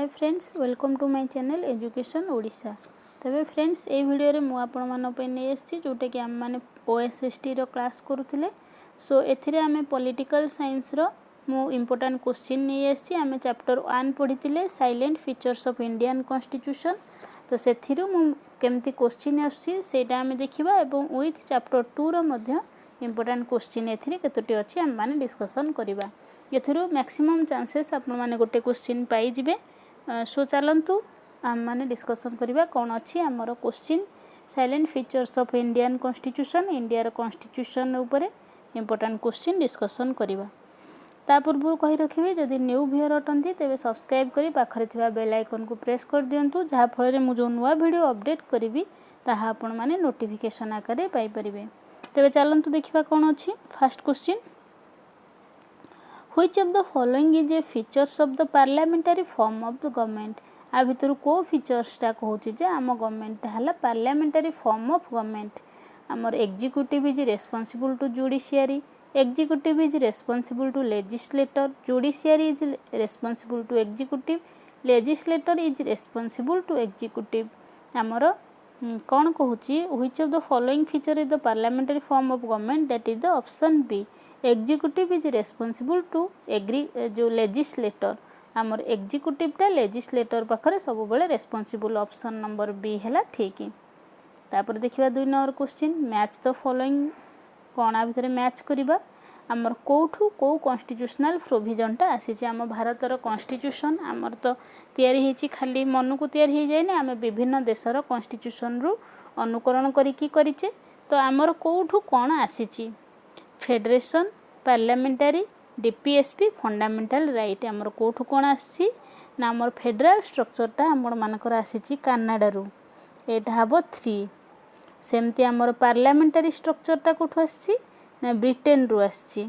Hi friends welcome to my channel education Odisha. तबे friends ए video रे मु आपण मान पे नै आछि जोटे कि हम माने ओएसएसटी रो क्लास करूथिले। सो एथिरे हमें पॉलिटिकल साइंस रो मु इंपोर्टेंट क्वेश्चन नै आछि। हमें चैप्टर 1 पढिथिले salient features of Indian constitution. तो सेथिरु मु केमती क्वेश्चन आछि सेटा हमें देखिबा एवं विथ चैप्टर 2 रो मध्ये इंपोर्टेंट क्वेश्चन एथिरे केतोटी अछि हम माने डिस्कशन करिबा। एथिरु मैक्सिमम चांसेस आपण माने गोटे क्वेश्चन पाई जिवे। सो चलतु आम मैंने डिस्कसन करवा कौन अच्छी आमर question silent features of Indian constitution India constitution उपरे इंपोर्टेंट क्वेश्चन डिस्कसन करवा। ता पूर्व कही रखिए जदि न्यू व्यूअर अटंती तेरे सब्सक्राइब करी पाखरे थिबा बेल आइकन को प्रेस कर दियंतु जहाँ फल मु जो नुआ वीडियो अपडेट करी ताहा आपण माने नोटिफिकेशन आकार पाई परिबे। तेरे चलतु देखिबा कौन अच्छी। First question Which of the following is a features of the parliamentary form of the government? आ भितर को फीचर्स टा कहूची जे आम गवर्नमेंट हला पार्लियामेंटरी फॉर्म ऑफ गवर्नमेंट। आमर executive is responsible to judiciary, executive is responsible to legislator, judiciary is responsible to executive, legislator is responsible to executive. आमर कौन कहूची which of the following feature is the parliamentary form of government that is the option B executive is responsible to जो legislator. आमर executive टा legislator पाखरे सब बेले responsible option number B हैला ठीक। तापर देखिबा 2 number question match the following कौन आ भितर मैच करिबा। आमर कोठू को कॉन्स्टिट्यूशनल प्रोविजन टा आसी आम भारतर कॉन्स्टिट्यूशन आमर तो तैयारी हेची खाली मन को तैयारी हे जाय ना आम विभिन्न देशर कॉन्स्टिट्यूशन रु अनुकरण करिकी करिचे। तो आमर कोठू कौन आसीची फेडरेशन पार्लियामेंटारी डीपीएसपी फंडामेंटल राइट आमर कोठू कौन आसी ना आमर फेडरल स्ट्रक्चरटा आमर मानकर आसीची कनाडा रु एटा हबो 3। सेमती आमर पार्लियामेंटारी स्ट्रक्चरटा कोठू आसी ना ब्रिटेन रु आसी।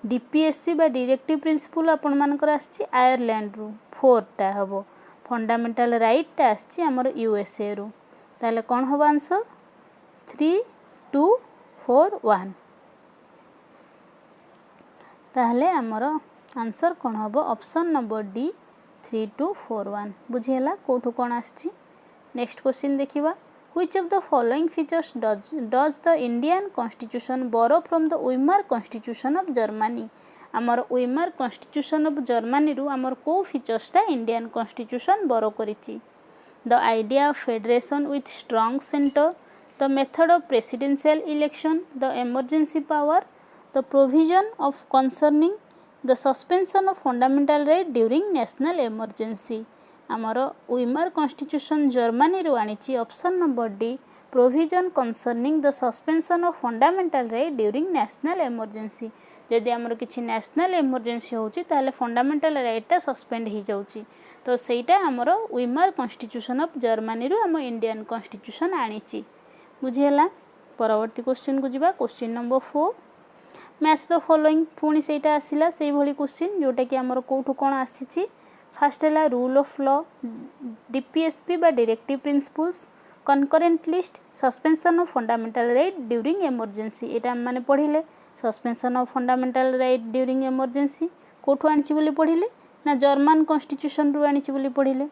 डीपीएसपी बा डायरेक्टिव प्रिंसिपल आपण मानकर आसी आयरलैंड रु 4 टा हबो। फंडामेंटल राइट टा आसी आमर यूएसए रु। ताले कोन हबो आंसर 3 2 4 1। ताहले आमर आंसर कौन हम ऑप्शन नंबर डी 3 2 4 1 बुझीला कोठू कौन आछि। नेक्स्ट क्वेश्चन देखिबा which of the following features does the Indian constitution borrow from the Weimar constitution of Germany. आमर वीमर कॉन्स्टिट्यूशन ऑफ जर्मनी रु आमर को फीचर्सटा इंडियन कॉन्स्टिट्यूशन बोरो करिछि। The idea of federation with strong centre, the method of presidential election, the emergency power, the provision of concerning the suspension of fundamental right during national emergency। आमर Weimar constitution Germany रु आनिछि option number D provision concerning the suspension of fundamental right during national emergency. जदि आमर किछि national emergency होछि ताले fundamental right टा suspend हो जाउछि तो सेटा आमर वीमर कॉन्स्टिट्यूशन ऑफ जर्मनी रु आम इंडियन कॉन्स्टिट्यूशन आनिछि बुझियला। परवर्ती क्वेश्चन को जिबा question number 4 match the following पुणी सेटा आसिला से भली क्वेश्चन जोटा कि आमर कोठू कौन आसीची। फर्स्ट है रूल ऑफ लॉ, डीपीएसपी बा directive principles, concurrent list, suspension of fundamental right during emergency. एटा हम माने पढ़िले suspension of fundamental right during emergency कोठू आनिची बोली पढ़िले ना जर्मन कॉन्स्टिट्यूशन रु आनिची बोली पढ़िले।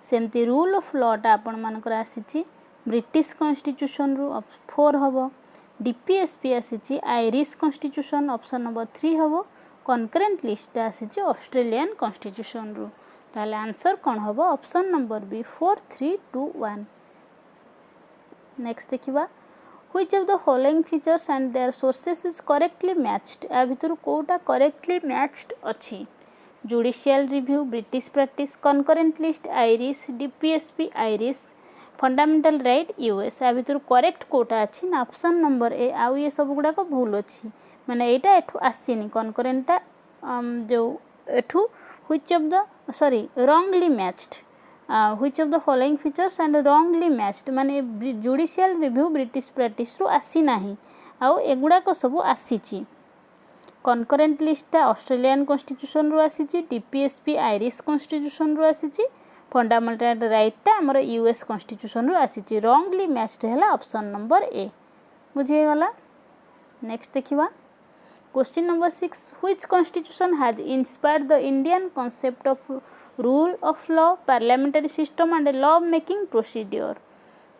सेमती रूल ऑफ लॉ टा आपण मानकर आसीची ब्रिटिश कॉन्स्टिट्यूशन रु 4 हबो। डीपीएसपी आसीची आयरिश कॉन्स्टिट्यूशन ऑप्शन नंबर 3 हबो। कनकरेंट लिस्ट आसीची ऑस्ट्रेलियन कॉन्स्टिट्यूशन रु ताले आंसर कौन हबो ऑप्शन नंबर बी 4 3 2 1। नेक्स्ट देखिबा which of the following features and their sources is correctly matched. आ भितर कोटा करेक्टली मैच्ड अछि judicial review British practice, concurrent list Irish, DPSP Irish, fundamental right US. आ भितर करेक्ट कोटा अच्छी ना ऑप्शन नंबर ए आउ ये सब गुड़ाक भूल अच्छी माने एटा एठू आसीनी कनकरेंटा जो एठू which of the sorry wrongly matched which of the following features and wrongly matched माने जुडिशियल रिव्यू ब्रिटिश प्रैक्टिस रु आसी नाही आउ एगुड़ाक सब आसीची। कनकरेंट लिस्टटा ऑस्ट्रेलियन कॉन्स्टिट्यूशन रु आसीची, डीपीएसपी आयरिश कॉन्स्टिट्यूशन रु आसीची, फंडामेंटल राइट टा हमर यूएस कॉन्स्टिट्यूशन रु आसीची। रॉन्गली मैच्ड हैला ऑप्शन नंबर ए बुझे गला। नेक्स्ट देखिबा Question number 6. Which constitution has inspired the Indian concept of rule of law, parliamentary system and law making procedure?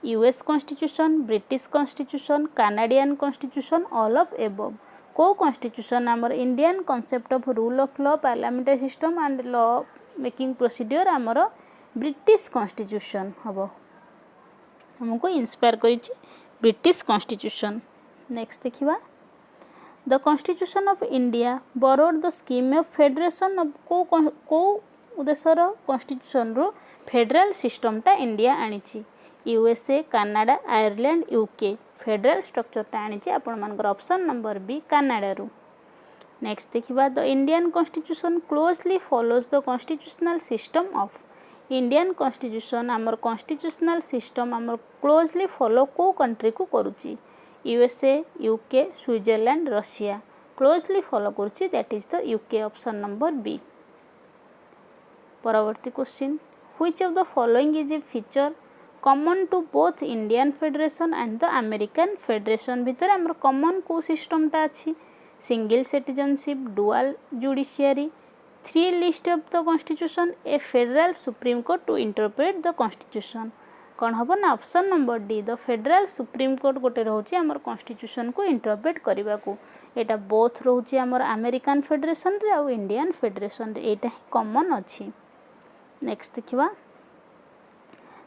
US Constitution, British Constitution, Canadian Constitution, all of above. को constitution आमर Indian concept of rule of law, parliamentary system and law making procedure आमर British Constitution हम हमको inspire करिछि British Constitution. Next देखिबा The Constitution of India borrowed the scheme of federation of को उद्देश्यर constitution रो federal system टा India आनिछि. USA, Canada, Ireland, UK federal structure टा आनिछि आपण मानकर ऑप्शन नंबर बी कनाडा रो. नेक्स्ट देखिबा the Indian constitution closely follows the constitutional system of. Indian constitution आमर कॉन्स्टिट्यूशनल सिस्टम आमर क्लोजली फॉलो को कंट्री को करूछि. USA, UK, Switzerland, Russia closely follow करूछि that is the UK option number B. परवर्ती question which of the following is a feature common to both Indian federation and the American federation. भितर आमर common को system टा अछि single citizenship, dual judiciary, 3 list of the constitution, a federal supreme court to interpret the constitution. कौन हम ना option number D the federal supreme court गोटे रोचे आमर कॉन्स्टिट्यूशन को इंटरप्रेट करने को. यहाँ बोथ रोचे आमर अमेरिकन फेडरेशन रे और इंडियन फेडरेशन रे एटा ही कॉमन अच्छी. नेक्स्ट देखिबा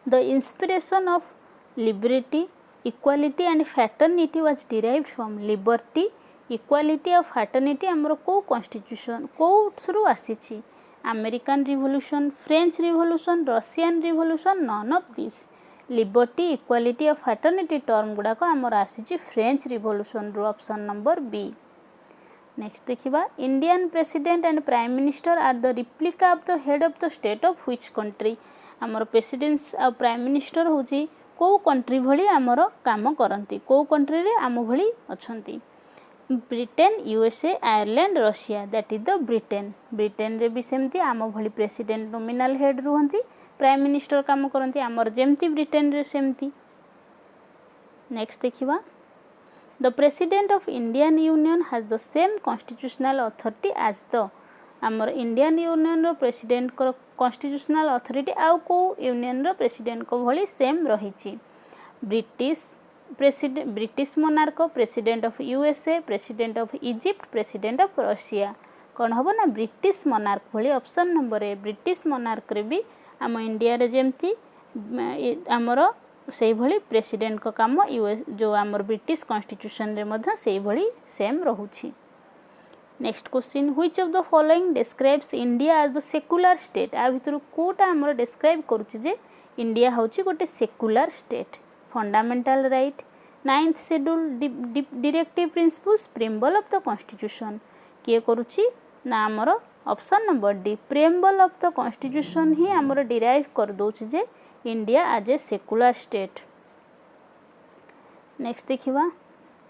the inspiration of liberty, equality and fraternity was derived from. Liberty, equality और फैटर्निटी आमर को कॉन्स्टिट्यूशन को थ्रू आसीछि. American revolution, French revolution, Russian revolution, none of this. Liberty, equality और फैटर्निटी टर्म गुड़ाक आमर आसी फ्रेंच रिवोल्यूशन रो ऑप्शन नंबर बी. नेक्स्ट देखिबा Indian president and prime minister are the replica of the head of the state of which country. आमर president और prime minister होची को कंट्री भली आमर काम करंती, को कंट्री रे आम भली अछंती. Britain, USA, Ireland, Russia that is the Britain. Britain रे भी सेमती आम भली प्रेसिडेंट नोमिनाल हेड रुहंती, प्राइम मिनिस्टर काम करंती आमर जेमती ब्रिटेन रे सेमती. नेक्स्ट देखिबा the president of Indian union has the same constitutional authority as the. आमर इंडियन यूनियन रो प्रेसिडेंट को कॉन्स्टिट्यूशनल अथॉरिटी आउ को यूनियन रो प्रेसिडेंट को भली सेम रहिछि. British monarch, president of USA, president of Egypt, president of Russia. कौन हम ना ब्रिटिश मोनार्क भली ऑप्शन नंबर ए. ब्रिटिश मोनार्क रे भी आम इंडिया रे जेमती आमर से भली प्रेसिडेंट को काम US जो आमर ब्रिटिश कॉन्स्टिट्यूशन रे मध्य से भली सेम रहुछि. Next question which of the following describes India as the secular state. आ भितर कोटा आमर डिस्क्राइब करूछि जे इंडिया होछि गोटे secular state. Fundamental right, 9th schedule, directive principles, preamble of the constitution किए करूछि ना आमर option number D preamble of the constitution ही आमर डिराइव कर दोछि जे India as a secular state. Next देखिबा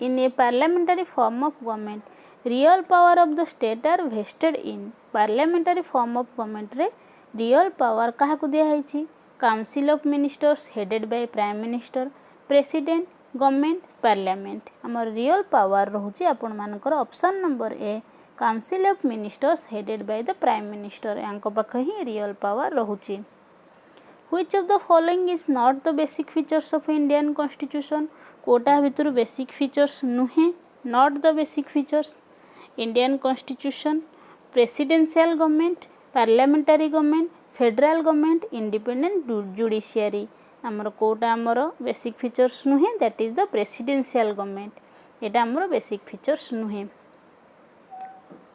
in a parliamentary form of government real power of the state are vested in. Parliamentary form of government रे real power काहा को दिया हैछि. Council of ministers headed by prime minister, president, government, parliament. आमर real power रोचे आपण मानकर option number A council of ministers headed by the prime minister. यांको पाख ही रियल पावर रोचे. Which of the following is not the basic features of Indian constitution. कोटा भितर बेसिक फीचर्स नुहे, not the basic features. Indian constitution, presidential government, parliamentary government, federal government, independent judiciary. आमर कोटा आमर बेसिक फीचर्स नुहे that is the presidential government. एटा आमर basic features नुहे.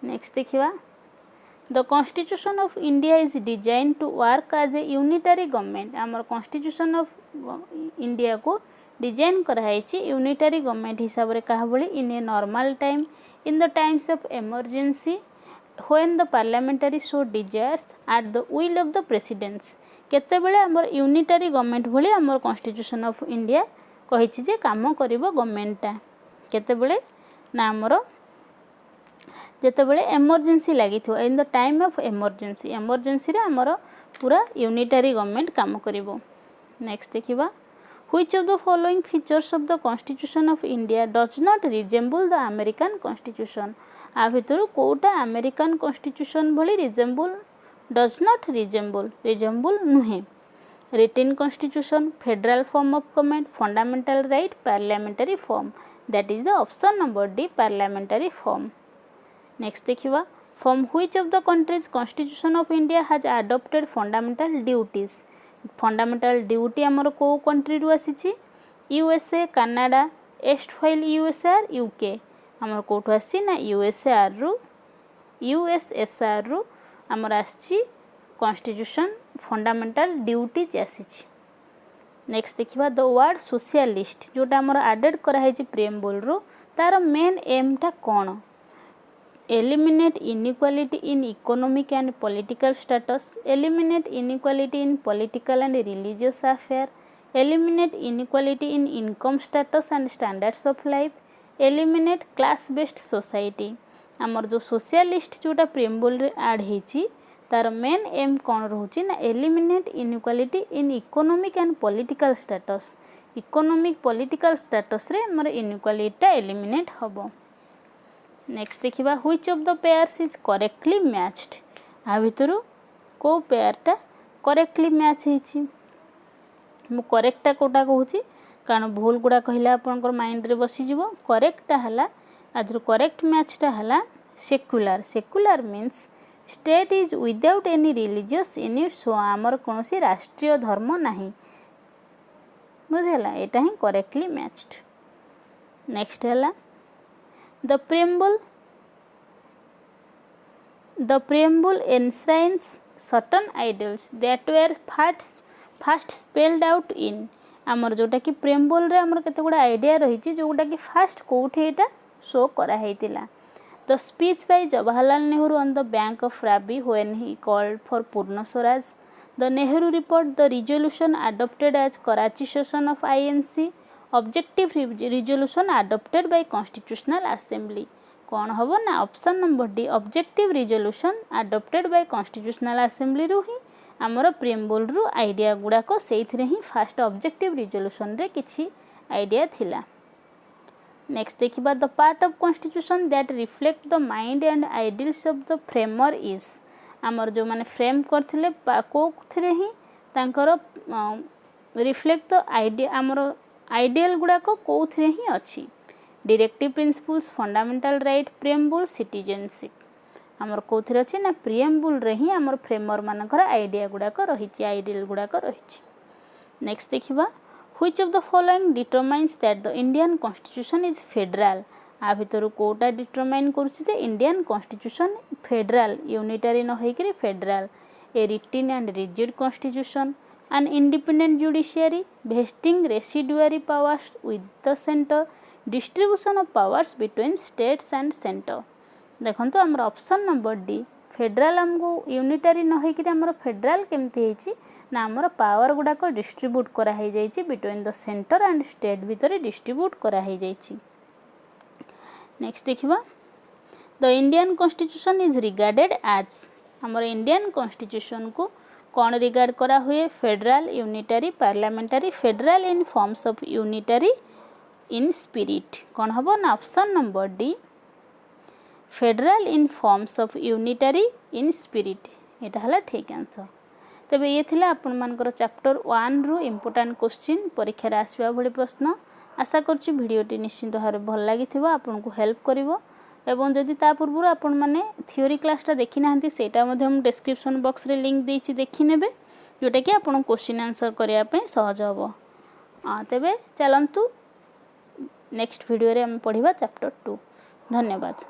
नेक्स्ट देखिबा the constitution of India is design to work as a unitary government. आमर constitution of India को डिजाइन कराई यूनिटरी गवर्नमेंट हिसाब रे कहा भली in a normal time, in the times of emergency, when the parliamentary so desires, at the will of the presidents. केते बेले हमर यूनिटरी गवर्नमेंट भली हमर कॉन्स्टिट्यूशन ऑफ इंडिया कहिछि जे काम करिवो गवर्नमेंटटा. केते बेले ना हमर जेते बेले इमरजेंसी लागिथो in the time of emergency, emergency रे हमर पूरा यूनिटरी गवर्नमेंट काम करिवो. नेक्स्ट देखिबा which of the following features of the constitution of India does not resemble the American constitution. आ भितर कोटा अमेरिकन कॉन्स्टिट्यूशन भली रिजेम्बल डज नॉट रिजेम्बल नुहे written constitution federal form of government fundamental right parliamentary form that is the option number D parliamentary form. Next देखिवा from which of the countries constitution of India has adopted fundamental duties fundamental duty आमर को country रु आसी USA Canada एस्टफाइल USSR UK आमर कोठु आसी ना यूएसएसआर रु आमर आसी कॉन्स्टिट्यूशन फंडामेंटल ड्यूटीज आसी। नेक्स्ट देखिवा द वर्ड सोशलिस्ट जोटा आमर एडेड कराई प्रिएम्बल रु तार मेन एम टा कौन eliminate inequality in economic and political status eliminate inequality in political and religious affair eliminate inequality in income status and standards of life eliminate class based society आमर जो socialist जोटा preamble रे add होईची तार main M कौन रोचे ना eliminate inequality in economic and political status economic political status रे हमर इनइक्वालिटी एलिमिनेट हबो। नेक्स्ट देखिबा which of the pairs is correctly matched आ भितरु को पेयरटा करेक्टली मैच होईची मु करेक्टटा कोटा कहूची कारण भूल गुड़ा कहले आपनकर माइंड रे बसी जिवो करेक्टटा हला आदर करेक्ट मैचटा हला secular means state is without any religious in it so आमर कोनोसी राष्ट्रीय धर्म नाही बुझेला एटा ही करेक्टली मैच्ड। नेक्स्ट हला the preamble enshrines certain ideals that were first spelled out in आमर जोटा कि प्रेम्बल रे आमर केते गुडा आइडिया रही जोटा कि फास्ट कोठे एटा शो करा हेतिला the speech by Jawaharlal Nehru on the bank of Ravi when he called for Purna Swaraj the Nehru report the resolution adopted as Karachi session of INC objective resolution adopted by constitutional assembly कौन हम ना option number D objective resolution adopted by constitutional assembly रु ही आमर preamble रु idea गुड़ाक से ही fast objective resolution रे किछि आइडिया थिला। नेक्स्ट देखिबा the part of constitution that reflect the mind and ideals of the framer is आमर जो माने फ्रेम करथिले कोथरे ही तांकर रिफ्लेक्ट द आइडिया आमर आइडियल गुड़ाक कोथरे ही अच्छी directive principles fundamental right preamble citizenship आमर कोथरे अच्छी ना प्रिएम्बल रे ही आमर फ्रेमर मानकर आइडिया गुड़ाक रही आइडियल गुड़ाक रही। नेक्स्ट देखिबा which of the following determines that the Indian constitution is federal आ भितर कोटा डिटरमाइन करूछि जे इंडियन कॉन्स्टिट्यूशन फेडरल यूनिटरी न होइकरी federal a written and rigid constitution an independent judiciary vesting residuary powers with the center distribution of powers between states and center देखो तो आमर ऑप्शन नंबर डी फेडरल आमको unitary न होइकरी आमर federal केमती हेछि ना आमर पावर गुडाक डिस्ट्रीब्यूट करा हे जाइछि between the centre and state भितर डिस्ट्रीब्यूट करा हे जाइछि। नेक्स्ट देखिबा the Indian constitution is regarded as आमर इंडियन कॉन्स्टिट्यूशन को कौन रिगार्ड करा हुए federal unitary parliamentary federal in forms of unitary in spirit कौन हम ना option number D federal in forms of unitary in spirit यहाँ है ठीक आंसर। तेबे ये थिला आपण मानकर चैप्टर 1 रु इम्पोर्टेंट क्वेश्चन परीक्षा आसवा भली प्रश्न आशा करछि वीडियोटी निश्चित भाव भल लागिथिबो आपन को हेल्प करिवो एवं जदि ता पूर्व आपण माने थ्योरी क्लासटा देखि नाहंती सेटा मध्ये हम डिस्क्रिप्शन बॉक्स रे लिंक देछि देखि नेबे जोटा कि आपण क्वेश्चन आंसर करिया पे सहज हबो। तेबे चलंतु नेक्स्ट वीडियो रे हम पढिबा चैप्टर 2। धन्यवाद।